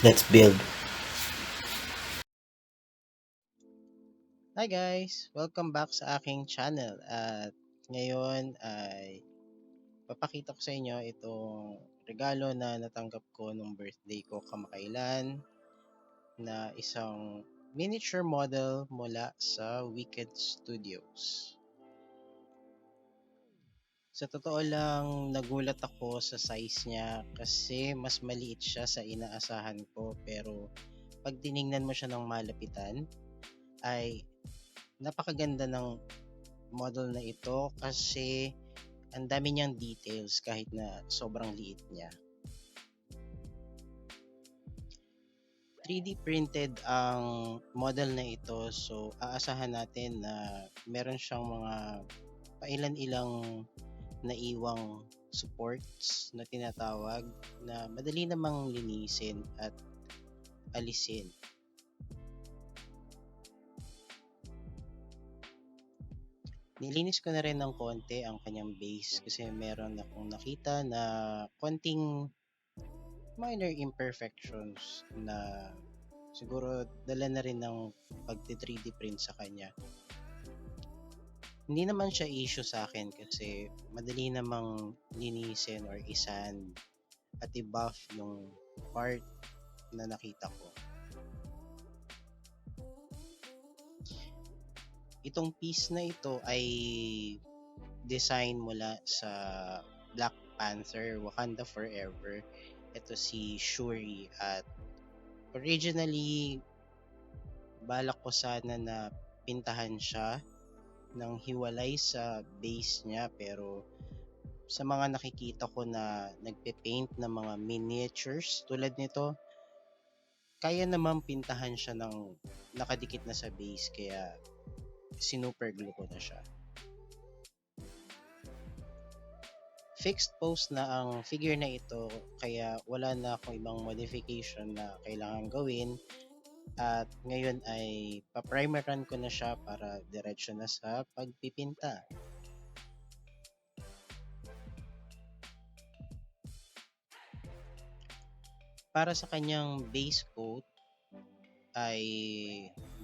Let's build. Hi guys! Welcome back sa aking channel at ngayon ay papakita ko sa inyo itong regalo na natanggap ko nung birthday ko kamakailan na isang miniature model mula sa Wicked Studios. Sa totoo lang, nagulat ako sa size niya kasi mas maliit siya sa inaasahan ko, pero pag tiningnan mo siya ng malapitan ay napakaganda ng model na ito kasi ang dami niyang details kahit na sobrang liit niya. 3D printed ang model na ito, so aasahan natin na meron siyang mga pailan-ilang naiwang supports na tinatawag na madali namang linisin at alisin. Nilinis ko na rin ng konti ang kanyang base kasi meron akong nakita na konting minor imperfections na siguro dala na rin ng pagti-3D print sa kanya. Hindi naman siya issue sa akin kasi madali namang linisin or isan at i-buff yung part na nakita ko. Itong piece na ito ay design mula sa Black Panther Wakanda Forever. Ito si Shuri at originally balak ko sana na pintahan siya ng hiwalay sa base niya, pero sa mga nakikita ko na nagpe-paint ng mga miniatures tulad nito, kaya naman pintahan siya ng nakadikit na sa base, kaya sinuper glue ko na siya. Fixed pose na ang figure na ito, kaya wala na akong ibang modification na kailangan gawin. At ngayon ay pa-primeran ko na siya para diretso na sa pagpipinta. Para sa kanyang base coat ay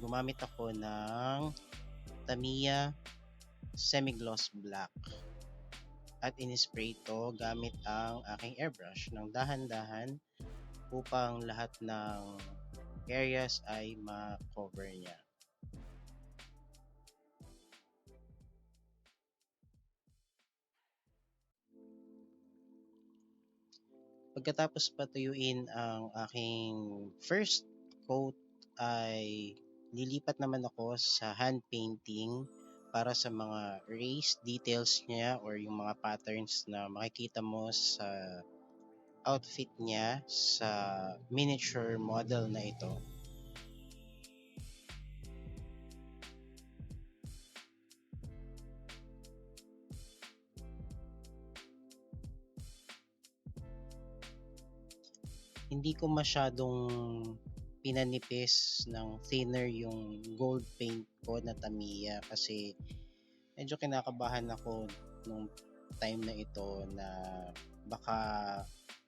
gumamit ako ng Tamiya Semi-Gloss Black at in-spray ito gamit ang aking airbrush ng dahan-dahan upang lahat ng areas ay ma-cover niya. Pagkatapos patuyuin ang aking first coat ay lilipat naman ako sa hand painting para sa mga raised details niya or yung mga patterns na makikita mo sa outfit niya sa miniature model na ito. Hindi ko masyadong pinanipis ng thinner yung gold paint ko na Tamiya kasi medyo kinakabahan ako nung time na ito na baka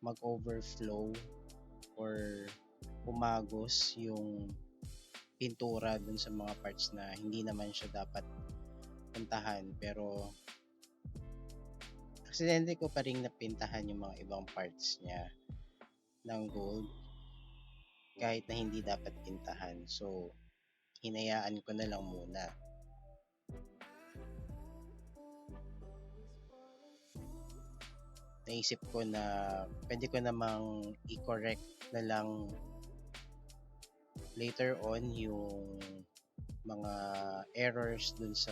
mag-overflow or umagos yung pintura dun sa mga parts na hindi naman siya dapat puntahan, pero aksidente ko pa rin napintahan yung mga ibang parts niya ng gold kahit na hindi dapat pintahan, so hinayaan ko na lang muna. Naisip ko na pwede ko namang i-correct na lang later on yung mga errors dun sa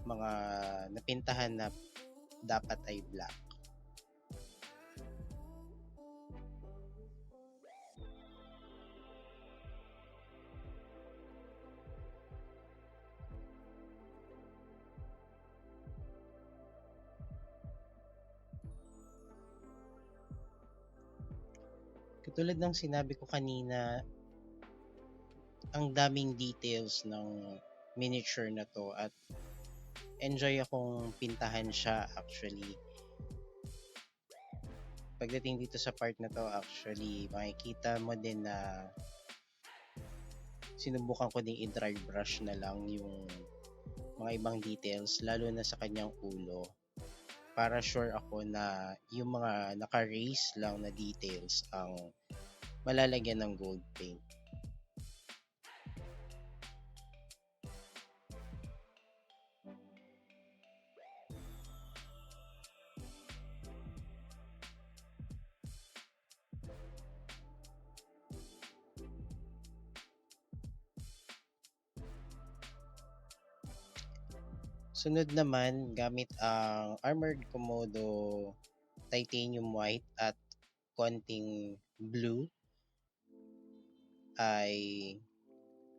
mga napintahan na dapat ay black. Katulad ng sinabi ko kanina, ang daming details ng miniature na to at enjoy akong pintahan siya actually. pagdating dito sa part na to, actually, makikita mo din na sinubukan ko ding i-dry brush na lang yung mga ibang details, lalo na sa kanyang ulo. Para sure ako na yung mga naka-raise lang na details ang malalagyan ng gold paint. Sunod naman, gamit ang Armored Komodo Titanium White at konting blue, ay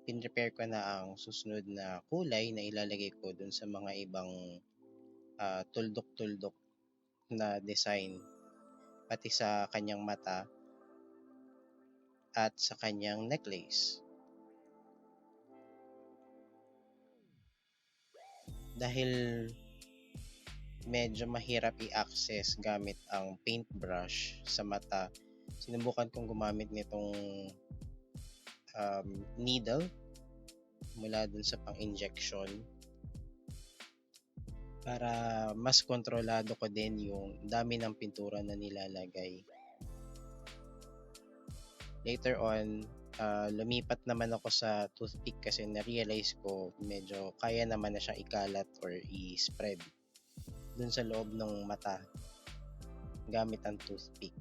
pinrepare ko na ang susunod na kulay na ilalagay ko dun sa mga ibang tuldok-tuldok na design, pati sa kanyang mata at sa kanyang necklace. Dahil medyo mahirap i-access gamit ang paintbrush sa mata, sinubukan kong gumamit nitong needle mula dun sa pang-injection para mas kontrolado ko din yung dami ng pintura na nilalagay. Later on, lumipat naman ako sa toothpick kasi na-realize ko medyo kaya naman na siyang ikalat or i-spread dun sa loob ng mata gamit ang toothpick.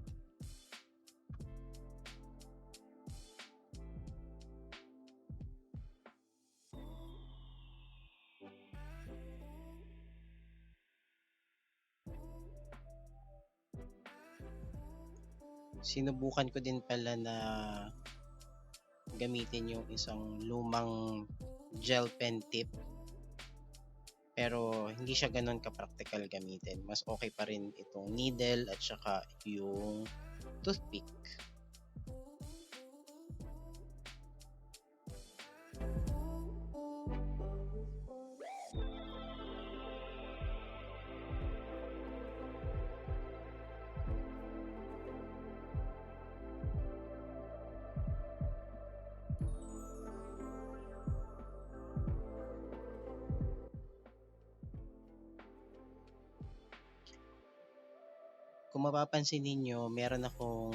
Sinubukan ko din pala na gamitin yung isang lumang gel pen tip, pero hindi siya ganun ka-practical gamitin. Mas okay pa rin itong needle at saka yung toothpick. Kung mapapansin ninyo, meron akong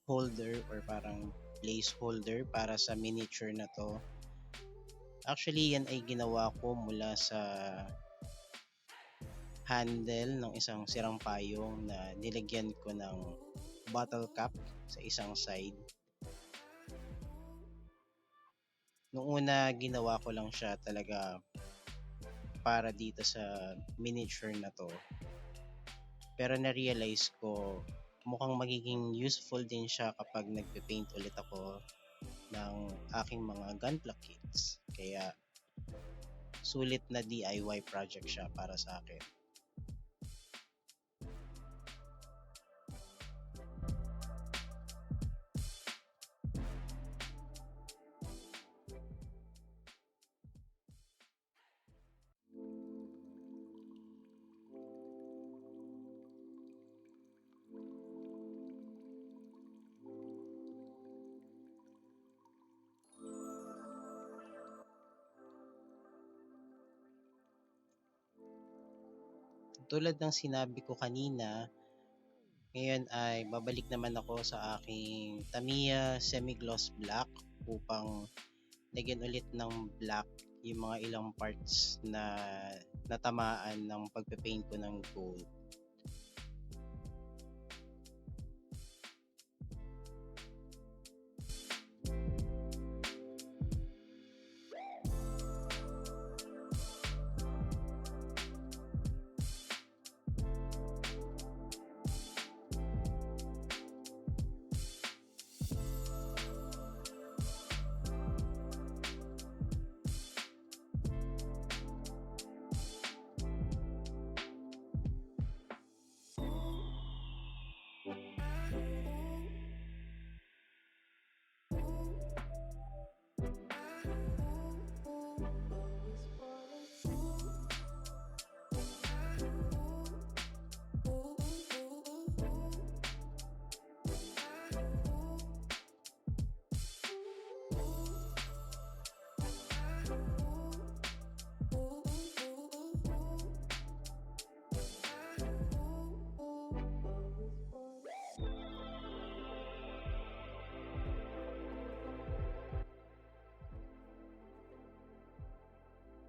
holder or parang placeholder para sa miniature na to. Actually, yan ay ginawa ko mula sa handle ng isang sirang payong na nilagyan ko ng bottle cap sa isang side. Noong una, ginawa ko lang siya talaga para dito sa miniature na to. Pero na-realize ko mukhang magiging useful din siya kapag nagpe-paint ulit ako ng aking mga gunpla kits. Kaya sulit na DIY project siya para sa akin. Tulad ng sinabi ko kanina, ngayon ay babalik naman ako sa aking Tamiya Semi-Gloss Black upang lagyan ulit ng black yung mga ilang parts na natamaan ng pagpe-paint ko ng gold.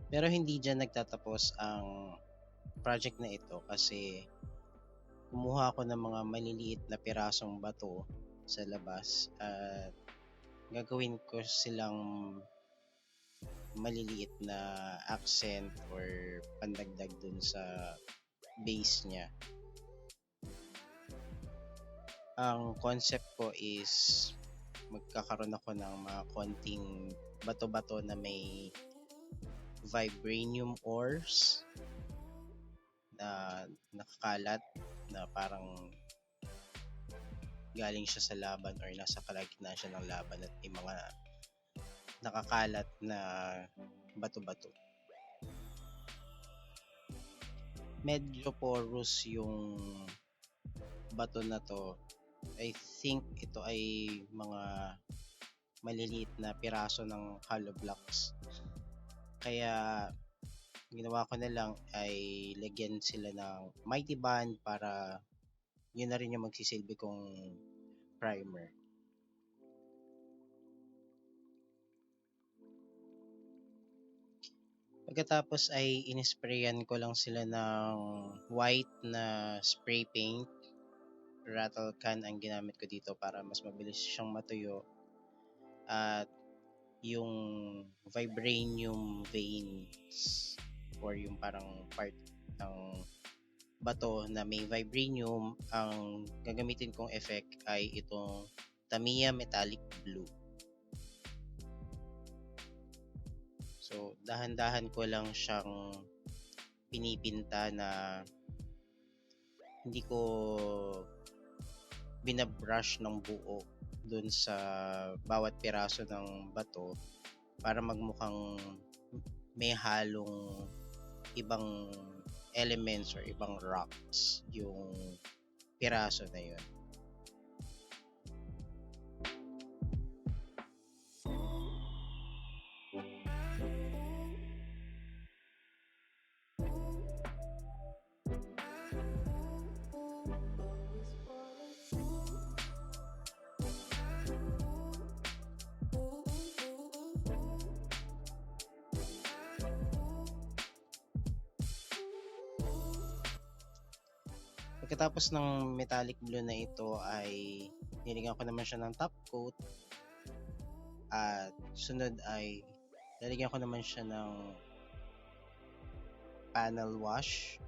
Pero hindi diyan nagtatapos ang project na ito kasi kumuha ako ng mga maliliit na pirasong bato sa labas at gagawin ko silang maliliit na accent or pandagdag dun sa base niya. Ang concept ko is magkakaroon ako ng mga konting bato-bato na may vibranium ores na nakakalat na parang galing siya sa laban or nasa kalagitnaan siya ng laban at may mga nakakalat na bato-bato. Medyo porous yung bato na to. I think ito ay mga maliliit na piraso ng hollow blocks. Kaya ginawa ko na lang ay lagyan sila ng mighty band para yun na rin yung magsisilbi kong primer. Pagkatapos ay inisprayan ko lang sila ng white na spray paint. Rattle can ang ginamit ko dito para mas mabilis siyang matuyo. At yung vibranium veins or yung parang part ng bato na may vibranium, ang gagamitin kong effect ay itong Tamiya Metallic Blue. So, dahan-dahan ko lang siyang pinipinta na hindi ko binabrush ng buo dun sa bawat piraso ng bato para magmukhang may halong ibang elements or ibang rocks yung piraso na yun. Pagkatapos ng metallic blue na ito ay nilagyan ko naman siya ng top coat at sunod ay lalagyan ko naman siya ng panel wash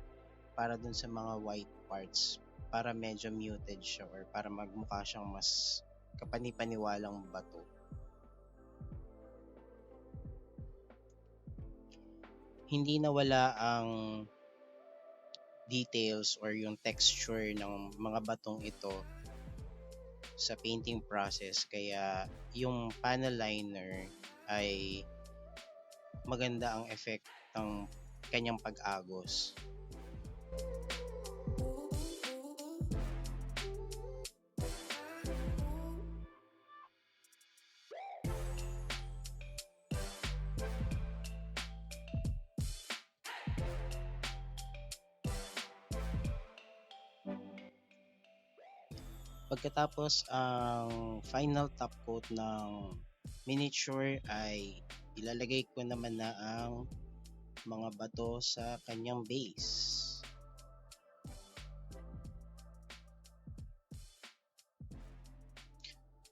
para dun sa mga white parts para medyo muted siya or para magmukha siyang mas kapanipaniwalang bato. Hindi nawala ang details or yung texture ng mga batong ito sa painting process kaya yung panel liner ay maganda ang effect ng kanyang pag-agos. Pagkatapos ang final top coat ng miniature ay ilalagay ko naman na ang mga bato sa kanyang base.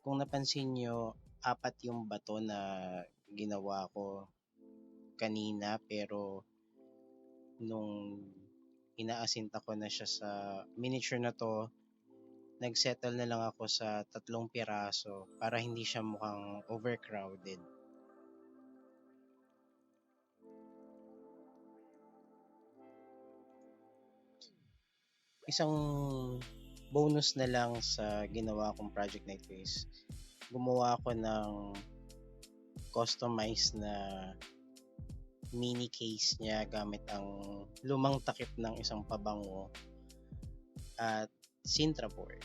Kung napansin nyo, 4 yung bato na ginawa ko kanina pero nung inaasinta ko na siya sa miniature na to, nagsettle na lang ako sa 3 piraso para hindi siya mukhang overcrowded. Isang bonus na lang sa ginawa kong project na ito is gumawa ako ng customized na mini case niya gamit ang lumang takip ng isang pabango at Sintra board.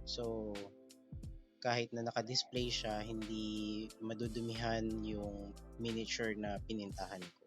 So, kahit na naka-display siya, hindi madudumihan yung miniature na pinintahan ko.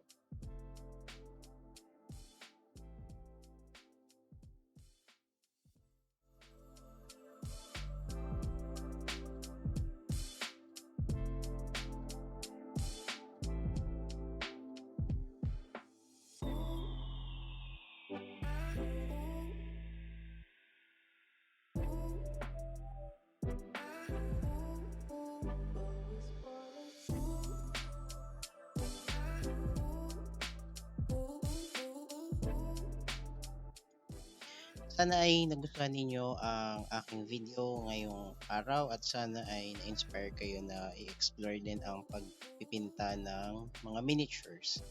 Sana ay nagustuhan ninyo ang aking video ngayong araw at sana ay na-inspire kayo na i-explore din ang pagpipinta ng mga miniatures.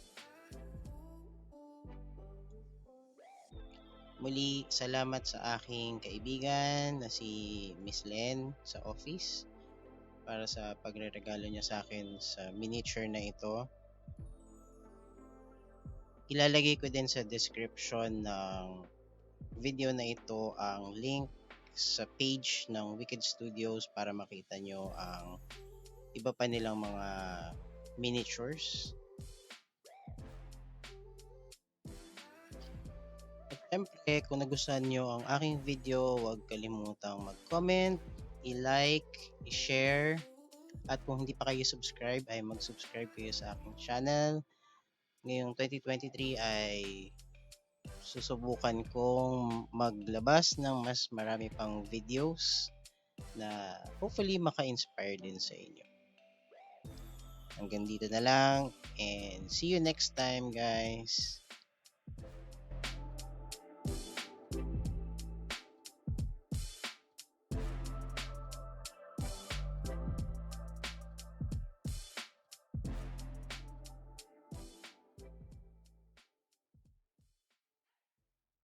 Muli, salamat sa aking kaibigan na si Miss Len sa office para sa pagre-regalo niya sa akin sa miniature na ito. Ilalagay ko din sa description ng video na ito ang link sa page ng Wicked Studios para makita nyo ang iba pa nilang mga miniatures. At syempre, kung nagustuhan nyo ang aking video, huwag kalimutang mag-comment, i-like, i-share, at kung hindi pa kayo subscribe, ay mag-subscribe kayo sa aking channel. Ngayong 2023 ay susubukan kong maglabas ng mas marami pang videos na hopefully maka-inspire din sa inyo. Hanggang dito na lang and see you next time guys.